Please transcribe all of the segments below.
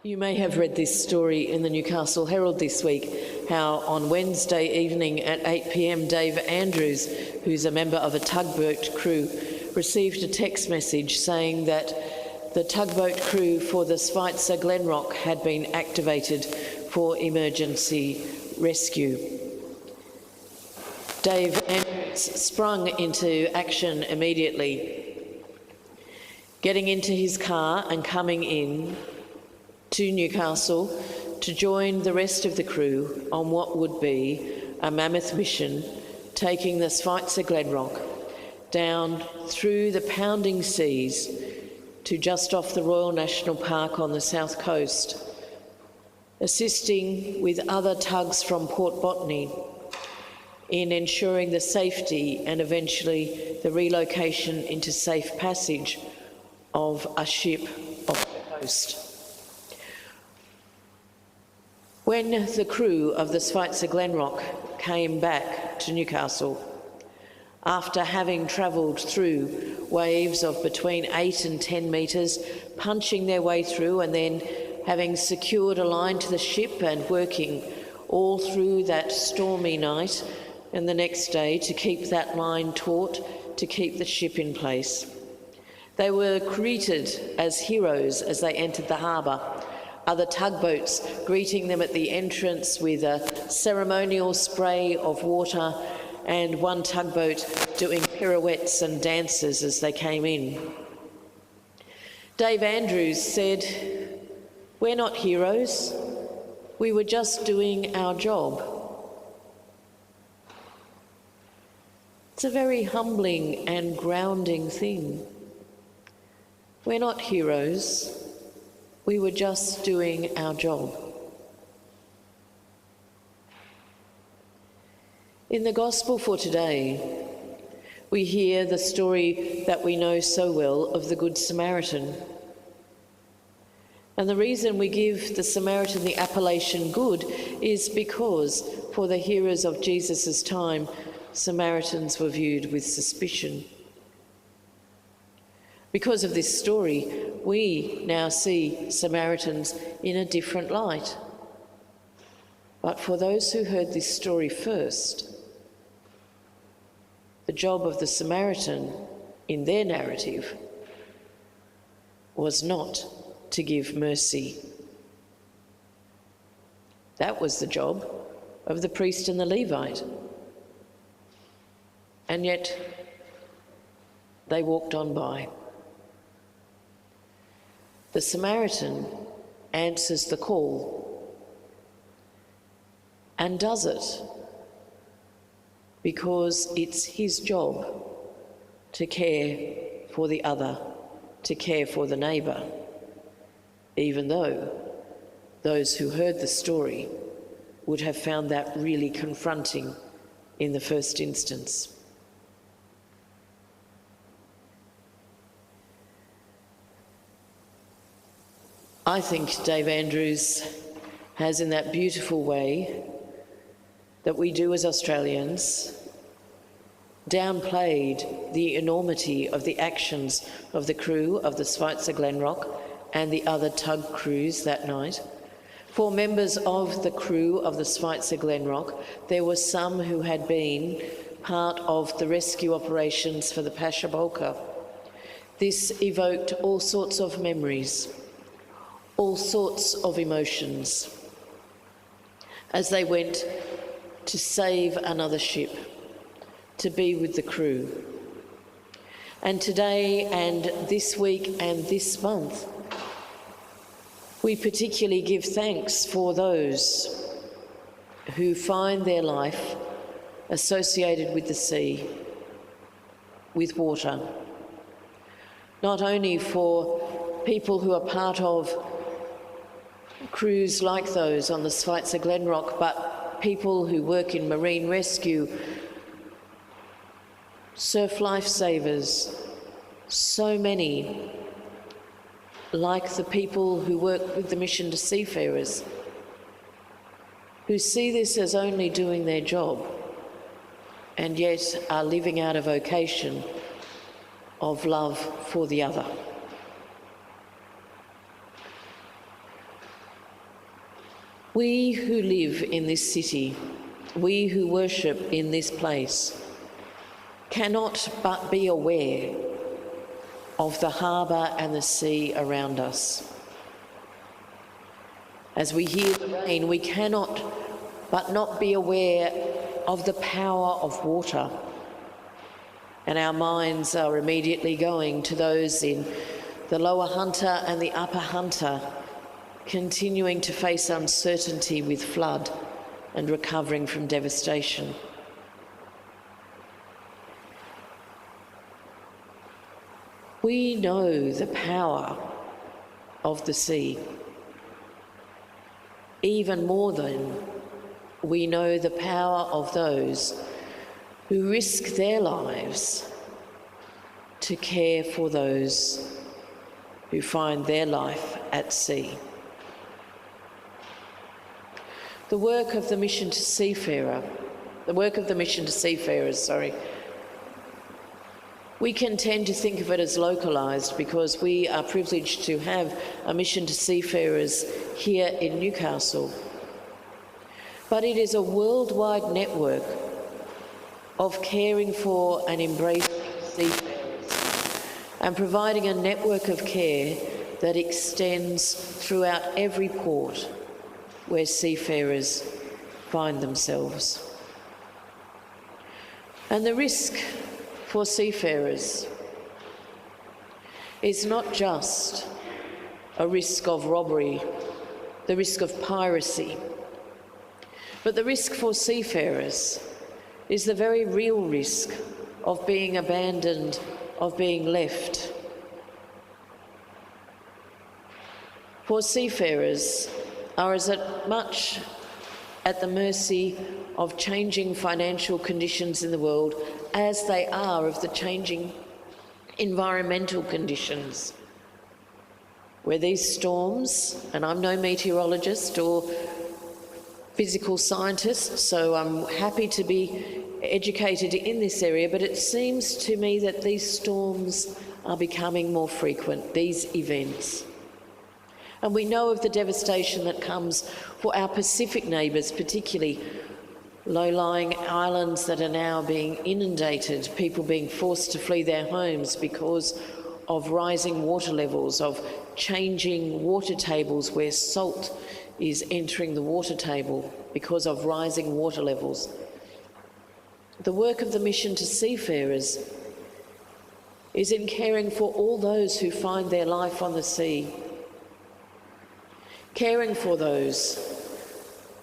You may have read this story in the Newcastle Herald this week, how on Wednesday evening at 8 p.m, Dave Andrews, who's a member of a tugboat crew, received a text message saying that the tugboat crew for the Schweitzer Glenrock had been activated for emergency rescue. Dave Andrews sprung into action immediately, getting into his car and coming in to Newcastle to join the rest of the crew on what would be a mammoth mission, taking the Schweitzer Glenrock down through the pounding seas to just off the Royal National Park on the south coast, assisting with other tugs from Port Botany in ensuring the safety and eventually the relocation into safe passage of a ship off the coast. When the crew of the Schweitzer Glenrock came back to Newcastle, after having travelled through waves of between 8 and 10 metres, punching their way through and then having secured a line to the ship and working all through that stormy night and the next day to keep that line taut, to keep the ship in place. They were greeted as heroes as they entered the harbour, other tugboats greeting them at the entrance with a ceremonial spray of water, and one tugboat doing pirouettes and dances as they came in. Dave Andrews said, "We're not heroes, we were just doing our job." It's a very humbling and grounding thing. We're not heroes, we were just doing our job. In the Gospel for today, we hear the story that we know so well of the Good Samaritan. And the reason we give the Samaritan the appellation good is because for the hearers of Jesus' time, Samaritans were viewed with suspicion. Because of this story, we now see Samaritans in a different light. But for those who heard this story first, the job of the Samaritan in their narrative was not to give mercy. That was the job of the priest and the Levite. And yet they walked on by. The Samaritan answers the call and does it because it's his job to care for the other, to care for the neighbour, even though those who heard the story would have found that really confronting in the first instance. I think Dave Andrews has, in that beautiful way that we do as Australians, downplayed the enormity of the actions of the crew of the Schweitzer Glenrock and the other tug crews that night. For members of the crew of the Schweitzer Glenrock, there were some who had been part of the rescue operations for the Pasha Bolka. This evoked all sorts of memories, all sorts of emotions, as they went to save another ship, to be with the crew. And today and this week and this month, we particularly give thanks for those who find their life associated with the sea, with water. Not only for people who are part of crews like those on the Schweitzer Glenrock, but people who work in marine rescue, surf lifesavers, so many, like the people who work with the Mission to Seafarers, who see this as only doing their job and yet are living out a vocation of love for the other. We who live in this city, we who worship in this place, cannot but be aware of the harbour and the sea around us. As we hear the rain, we cannot but not be aware of the power of water. And our minds are immediately going to those in the lower Hunter and the upper Hunter, continuing to face uncertainty with flood and recovering from devastation. We know the power of the sea, even more than we know the power of those who risk their lives to care for those who find their life at sea. The work of the mission to seafarers, we can tend to think of it as localised because we are privileged to have a mission to seafarers here in Newcastle. But it is a worldwide network of caring for and embracing seafarers and providing a network of care that extends throughout every port where seafarers find themselves. And the risk for seafarers is not just a risk of robbery, the risk of piracy, but the risk for seafarers is the very real risk of being abandoned, of being left. For seafarers are as much at the mercy of changing financial conditions in the world as they are of the changing environmental conditions, where these storms, and I'm no meteorologist or physical scientist, so I'm happy to be educated in this area, but it seems to me that these storms are becoming more frequent, these events. And we know of the devastation that comes for our Pacific neighbours, particularly low-lying islands that are now being inundated, people being forced to flee their homes because of rising water levels, of changing water tables where salt is entering the water table because of rising water levels. The work of the mission to seafarers is in caring for all those who find their life on the sea, caring for those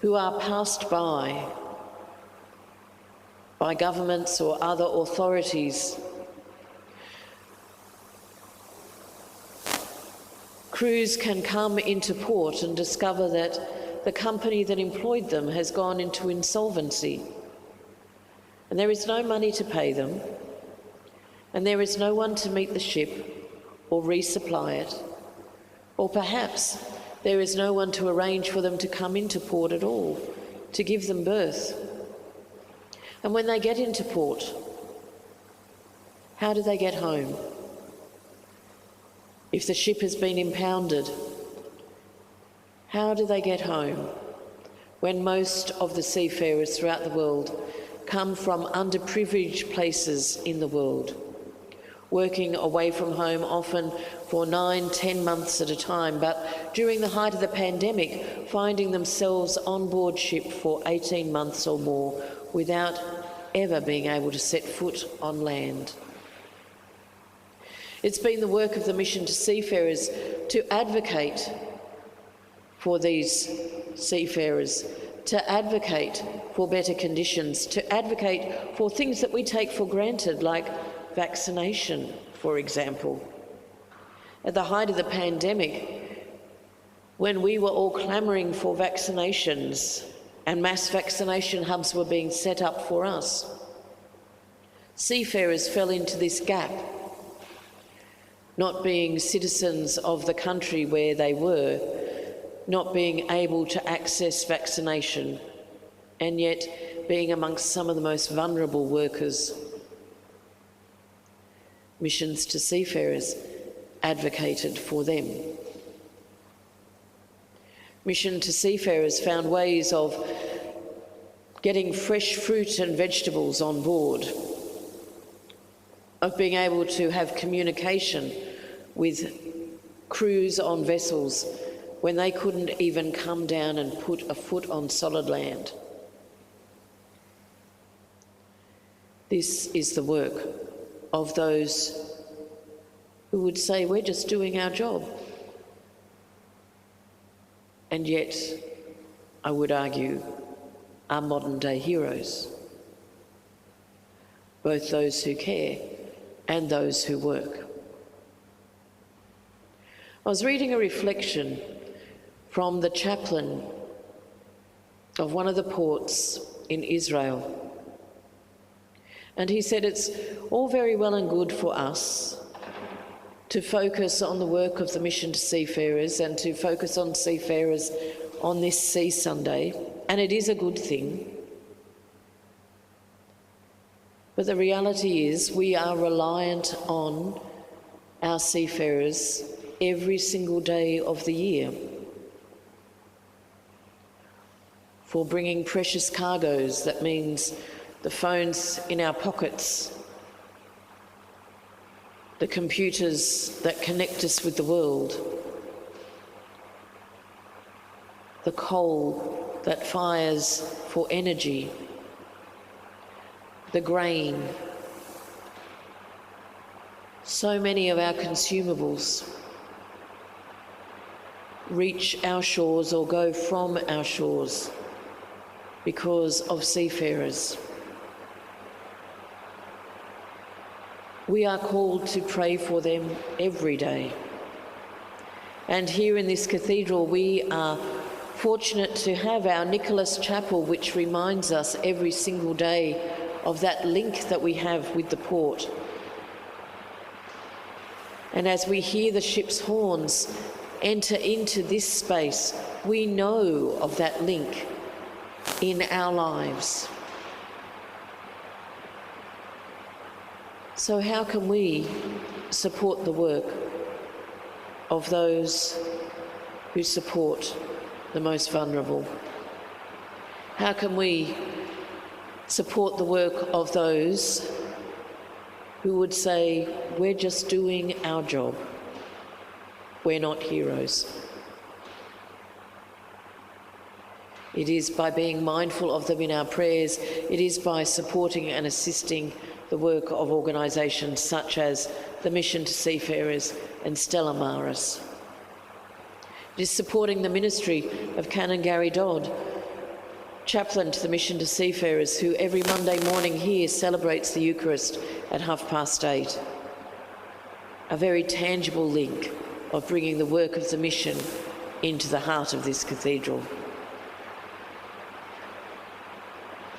who are passed by governments or other authorities. Crews can come into port and discover that the company that employed them has gone into insolvency, and there is no money to pay them, and there is no one to meet the ship or resupply it, or perhaps there is no one to arrange for them to come into port at all, to give them berth. And when they get into port, how do they get home? If the ship has been impounded, how do they get home when most of the seafarers throughout the world come from underprivileged places in the world, working away from home often for 9-10 months at a time, but during the height of the pandemic, finding themselves on board ship for 18 months or more without ever being able to set foot on land. It's been the work of the mission to seafarers to advocate for these seafarers, to advocate for better conditions, to advocate for things that we take for granted, like vaccination, for example. At the height of the pandemic, when we were all clamouring for vaccinations and mass vaccination hubs were being set up for us, seafarers fell into this gap, not being citizens of the country where they were, not being able to access vaccination, and yet being amongst some of the most vulnerable workers. Missions to seafarers advocated for them. Mission to Seafarers found ways of getting fresh fruit and vegetables on board, of being able to have communication with crews on vessels when they couldn't even come down and put a foot on solid land. This is the work of those who would say, we're just doing our job. And yet, I would argue, are modern-day heroes, both those who care and those who work. I was reading a reflection from the chaplain of one of the ports in Israel, and he said it's all very well and good for us to focus on the work of the Mission to Seafarers and to focus on seafarers on this Sea Sunday, and it is a good thing. But the reality is we are reliant on our seafarers every single day of the year for bringing precious cargoes. That means the phones in our pockets, the computers that connect us with the world, the coal that fires for energy, the grain. So many of our consumables reach our shores or go from our shores because of seafarers. We are called to pray for them every day. And here in this cathedral, we are fortunate to have our Nicholas Chapel, which reminds us every single day of that link that we have with the port. And as we hear the ship's horns enter into this space, we know of that link in our lives. So how can we support the work of those who support the most vulnerable? How can we support the work of those who would say, we're just doing our job, we're not heroes? It is by being mindful of them in our prayers. It is by supporting and assisting the work of organisations such as the Mission to Seafarers and Stella Maris. It is supporting the ministry of Canon Gary Dodd, chaplain to the Mission to Seafarers, who every Monday morning here celebrates the Eucharist at 8:30. A very tangible link of bringing the work of the mission into the heart of this cathedral.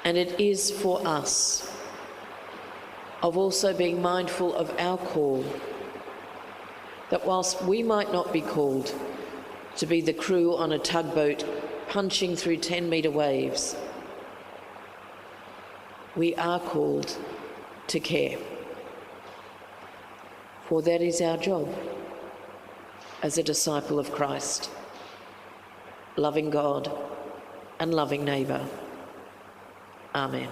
And it is for us of also being mindful of our call, that whilst we might not be called to be the crew on a tugboat punching through 10-metre waves, we are called to care. For that is our job as a disciple of Christ, loving God and loving neighbour. Amen.